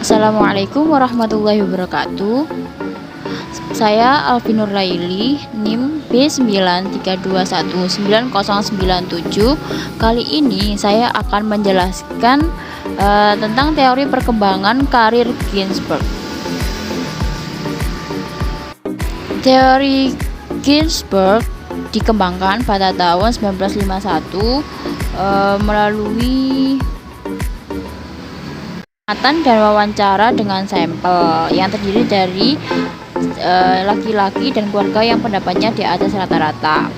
Assalamualaikum warahmatullahi wabarakatuh. Saya Alfi Nurlaili, NIM B932190097. Kali ini saya akan menjelaskan tentang teori perkembangan karir Ginsberg. Teori Ginsberg dikembangkan pada tahun 1951 melalui pengamatan dan wawancara dengan sampel yang terdiri dari laki-laki dan keluarga yang pendapatnya di atas rata-rata.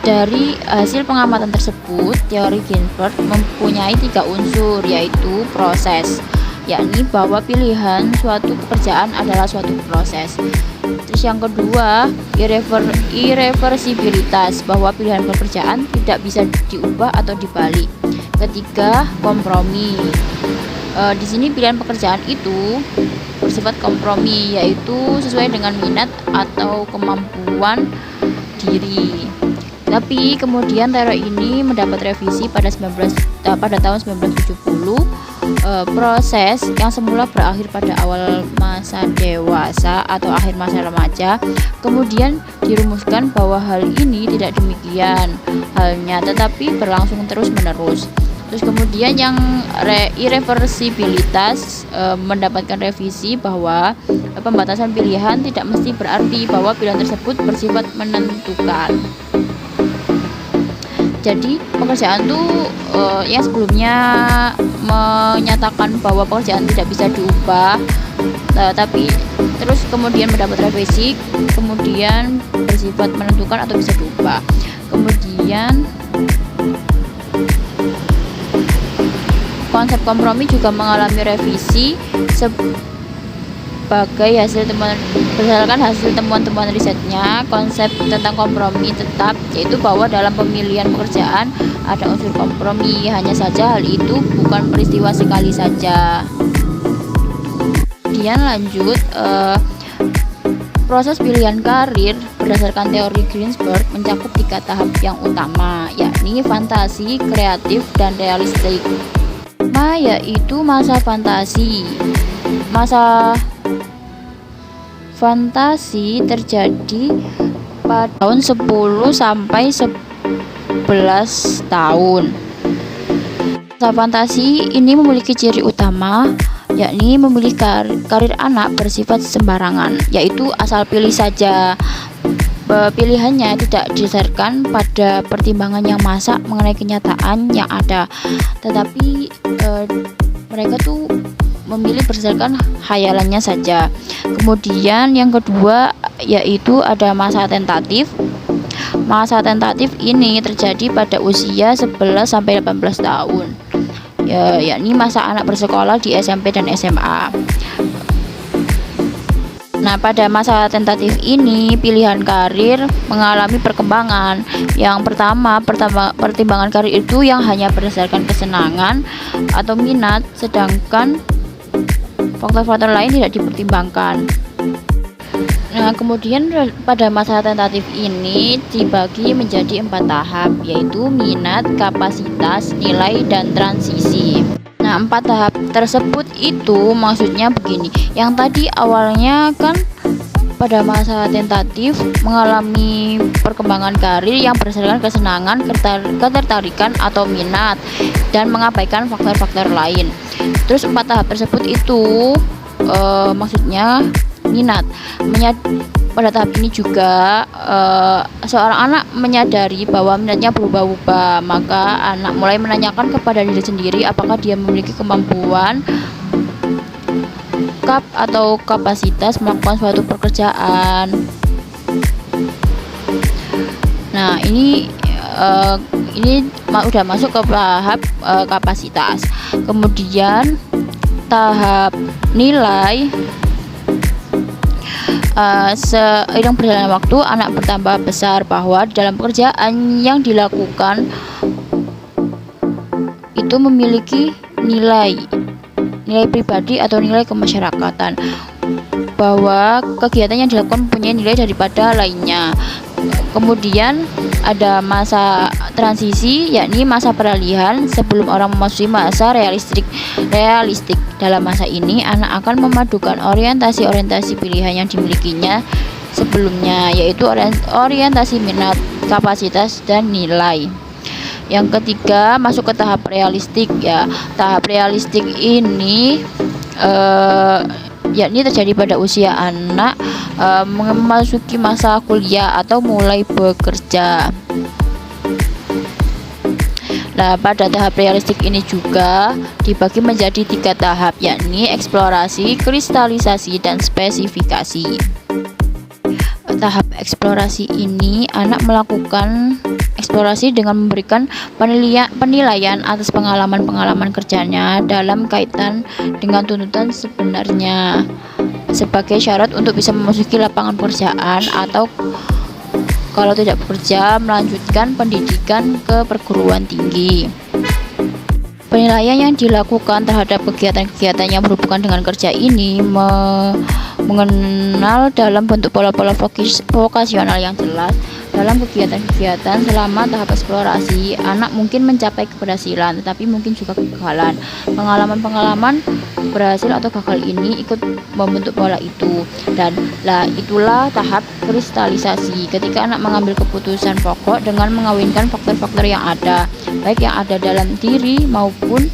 Dari hasil pengamatan tersebut, teori Ginsberg mempunyai 3 unsur, yaitu proses, yakni bahwa pilihan suatu pekerjaan adalah suatu proses. Terus yang kedua, irreversibilitas, bahwa pilihan pekerjaan tidak bisa diubah atau dibalik. Ketiga, kompromi. Di sini pilihan pekerjaan itu bersifat kompromi, yaitu sesuai dengan minat atau kemampuan diri. Tapi kemudian teori ini mendapat revisi pada tahun 1970. Proses yang semula berakhir pada awal masa dewasa atau akhir masa remaja, kemudian dirumuskan bahwa hal ini tidak demikian halnya, tetapi berlangsung terus-menerus. Terus kemudian yang irreversibilitas mendapatkan revisi bahwa pembatasan pilihan tidak mesti berarti bahwa pilihan tersebut bersifat menentukan. Jadi pekerjaan itu yang sebelumnya menyatakan bahwa pekerjaan tidak bisa diubah, tapi terus kemudian mendapat revisi, kemudian bersifat menentukan atau bisa diubah. Kemudian konsep kompromi juga mengalami revisi sebagai berdasarkan hasil temuan-temuan risetnya. Konsep tentang kompromi tetap, yaitu bahwa dalam pemilihan pekerjaan ada unsur kompromi, hanya saja hal itu bukan peristiwa sekali saja. Kemudian lanjut, proses pilihan karir berdasarkan teori Ginsberg mencakup 3 tahap yang utama, yakni fantasi, kreatif, dan realistik. Yaitu masa fantasi. Masa fantasi terjadi pada tahun 10 sampai 11 tahun. Masa fantasi ini memiliki ciri utama, yakni memilih karir anak bersifat sembarangan, yaitu asal pilih saja. Pilihannya tidak didasarkan pada pertimbangan yang masak mengenai kenyataan yang ada, tetapi mereka tuh memilih berdasarkan khayalannya saja. Kemudian yang kedua, yaitu ada masa tentatif. Masa tentatif ini terjadi pada usia 11 sampai 18 tahun, yakni masa anak bersekolah di SMP dan SMA. Nah, pada masa tentatif ini pilihan karir mengalami perkembangan. Yang pertama, pertimbangan karir itu yang hanya berdasarkan kesenangan atau minat, sedangkan faktor-faktor lain tidak dipertimbangkan. Nah, kemudian pada masa tentatif ini dibagi menjadi 4 tahap, yaitu minat, kapasitas, nilai, dan transisi. Nah, 4 tahap tersebut itu maksudnya begini. Yang tadi awalnya kan pada masa tentatif mengalami perkembangan karir yang berdasarkan kesenangan, ketertarikan atau minat, dan mengabaikan faktor-faktor lain. Terus 4 tahap tersebut itu maksudnya minat. Pada tahap ini juga seorang anak menyadari bahwa minatnya berubah-ubah, maka anak mulai menanyakan kepada diri sendiri apakah dia memiliki kemampuan atau kapasitas melakukan suatu pekerjaan. Nah, ini udah masuk ke tahap kapasitas. Kemudian tahap nilai. Seiring berjalannya waktu, anak bertambah besar bahwa dalam pekerjaan yang dilakukan itu memiliki nilai pribadi atau nilai kemasyarakatan, bahwa kegiatan yang dilakukan mempunyai nilai daripada lainnya. Kemudian ada masa transisi, yakni masa peralihan sebelum orang memasuki masa realistik. Dalam masa ini, anak akan memadukan orientasi-orientasi pilihan yang dimilikinya sebelumnya, yaitu orientasi minat, kapasitas, dan nilai. Yang ketiga, masuk ke tahap realistik ya. Tahap realistik ini yakni terjadi pada usia anak memasuki masa kuliah atau mulai bekerja. Nah, pada tahap realistik ini juga dibagi menjadi 3 tahap, yakni eksplorasi, kristalisasi, dan spesifikasi. Tahap eksplorasi ini anak melakukan eksplorasi dengan memberikan penilaian atas pengalaman-pengalaman kerjanya dalam kaitan dengan tuntutan sebenarnya sebagai syarat untuk bisa memasuki lapangan pekerjaan, atau kalau tidak bekerja melanjutkan pendidikan ke perguruan tinggi. Penilaian yang dilakukan terhadap kegiatan-kegiatan yang berhubungan dengan kerja ini mengenal dalam bentuk pola-pola vokasional yang jelas. Dalam kegiatan-kegiatan selama tahap eksplorasi, anak mungkin mencapai keberhasilan, tetapi mungkin juga kegagalan. Pengalaman-pengalaman berhasil atau gagal ini ikut membentuk pola itu. Dan itulah tahap kristalisasi, ketika anak mengambil keputusan pokok dengan mengawinkan faktor-faktor yang ada, baik yang ada dalam diri maupun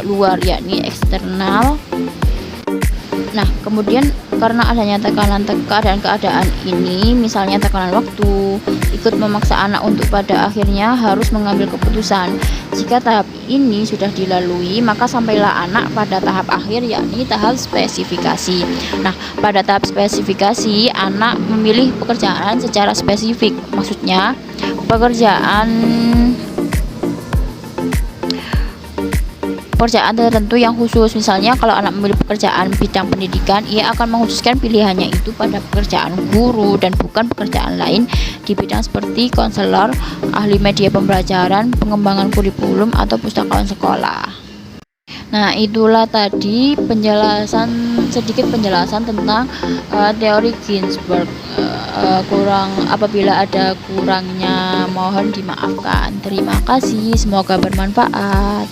luar, yakni eksternal. Nah, kemudian karena adanya tekanan dan keadaan ini, misalnya tekanan waktu, ikut memaksa anak untuk pada akhirnya harus mengambil keputusan. Jika tahap ini sudah dilalui, maka sampailah anak pada tahap akhir, yakni tahap spesifikasi. Nah, pada tahap spesifikasi, anak memilih pekerjaan secara spesifik. Maksudnya, pekerjaan tertentu yang khusus. Misalnya kalau anak memilih pekerjaan bidang pendidikan, ia akan mengkhususkan pilihannya itu pada pekerjaan guru dan bukan pekerjaan lain di bidang seperti konselor, ahli media pembelajaran, pengembangan kurikulum, atau pustakawan sekolah. Nah, itulah tadi sedikit penjelasan tentang teori Ginzburg. Apabila ada kurangnya mohon dimaafkan. Terima kasih, semoga bermanfaat.